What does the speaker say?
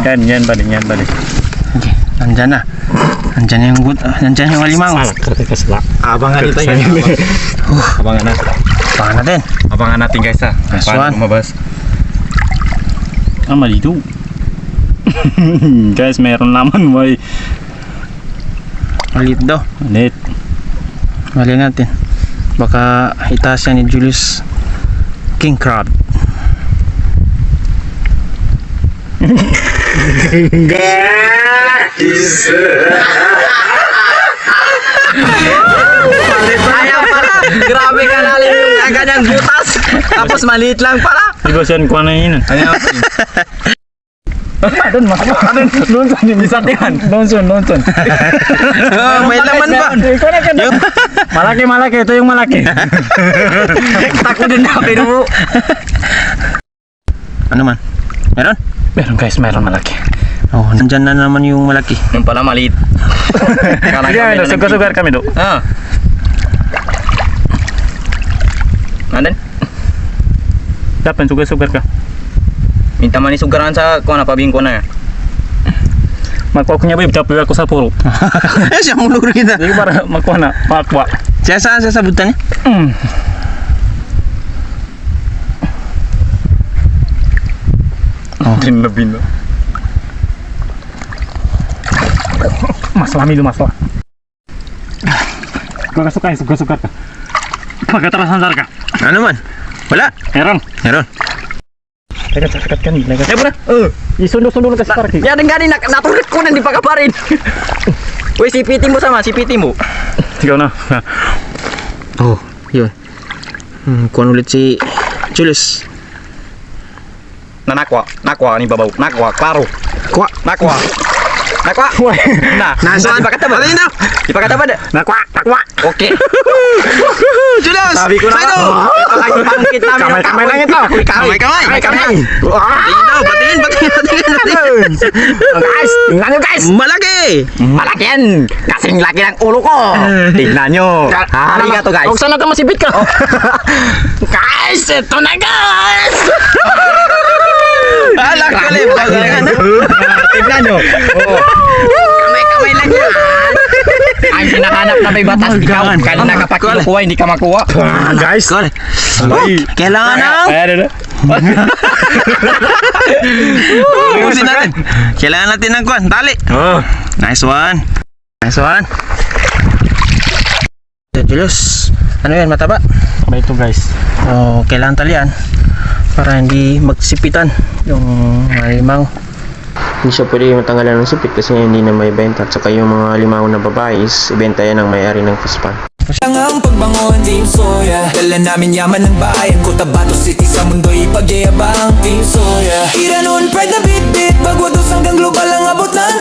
Yan balik. Okay, nandyan na. Nandyan yung alimango. Abangan nito yan. Abangan natin. Abangan natin. Abangan natin guys ha. Nice Paano one. lumabas. Malito. Guys, meron naman boy. Malit daw. Ulit. Mali natin. Baka itaas yan ni Julius King Crab. Kaya pala, grabe ka lalim yung ganyang butas. Tapos maliit lang pala. Di ba siya kuha na yun? Doon sa isa tiyan. Doon son. May laman ba? Malaki. Ito yung malaki. Tako din na pero Ano man? Meron? Meron guys, meron malaki. Oh, nandyan na naman yung malaki. yung pala maliit. Kaya sugar kami do. Ah. Nandan? Dapat sugar ka. Minta man ni sugaran sa kuha na pabing ko na. Magkuha ko niya ba, tapi ako sa puro. Siya mulog kita. Hindi ko para magkuha na, makakwa. Siya saan sa sabutan niya? Din na bino. Masalah. Sugar ka. Pagkatarasan ka. Ano man? Wala. Meron. Teka, sakat kan. Bro. Isundo-sundo ka sa parking. Ya dengan ni naturit ko nang di pakabarin. Woi, sipitin mo sama, sipitin mo. Ikaw na. Oh, yun. Kuhan ulit si Julius. Nakwa ni babaw. Nakwa, klaro. Kuha. Nakwa. Nah, Nasaan? di pakataba. Ano yun daw? Di pakataba. Nakwa. Oke. Julius! Sabi ko na Sa'yo! ito lagi pangkit namin. Kamay lang ito. Kamay! Tingin daw, patingin. Guys, tingnan nyo guys. Malaki! Malaki yan. Kasing laki ng ulo ko. Tingnan nyo. Arigato guys. Huwag sana ka masibit ka. Guys, ito na guys. Laki! Tingnan nyo. Kamay lang yan. Ang hinahanap na may batas ikaw. Kanina kapag kinukuha, hindi ka makuha. Guys! Kailangan na! Ayan na. Ubusin natin. Kailangan natin ng kuhan. Tali. Nice one. Julius, ano yan, mataba? Ba ito guys. Oh, kailangan talian para hindi magsipitan yung alimango. Hindi siya pwede matanggalan ng sipit kasi hindi na may benta. At saka yung mga limango na babae is ibenta yan ng may-ari ng Puspan. Ang pagbangon Team Soya, dala namin yaman ng bayan Cotabato City sa mundo'y pagyayabang Team Soya. Ira noon pride na bit-bit, bagwados hanggang global ang abot ng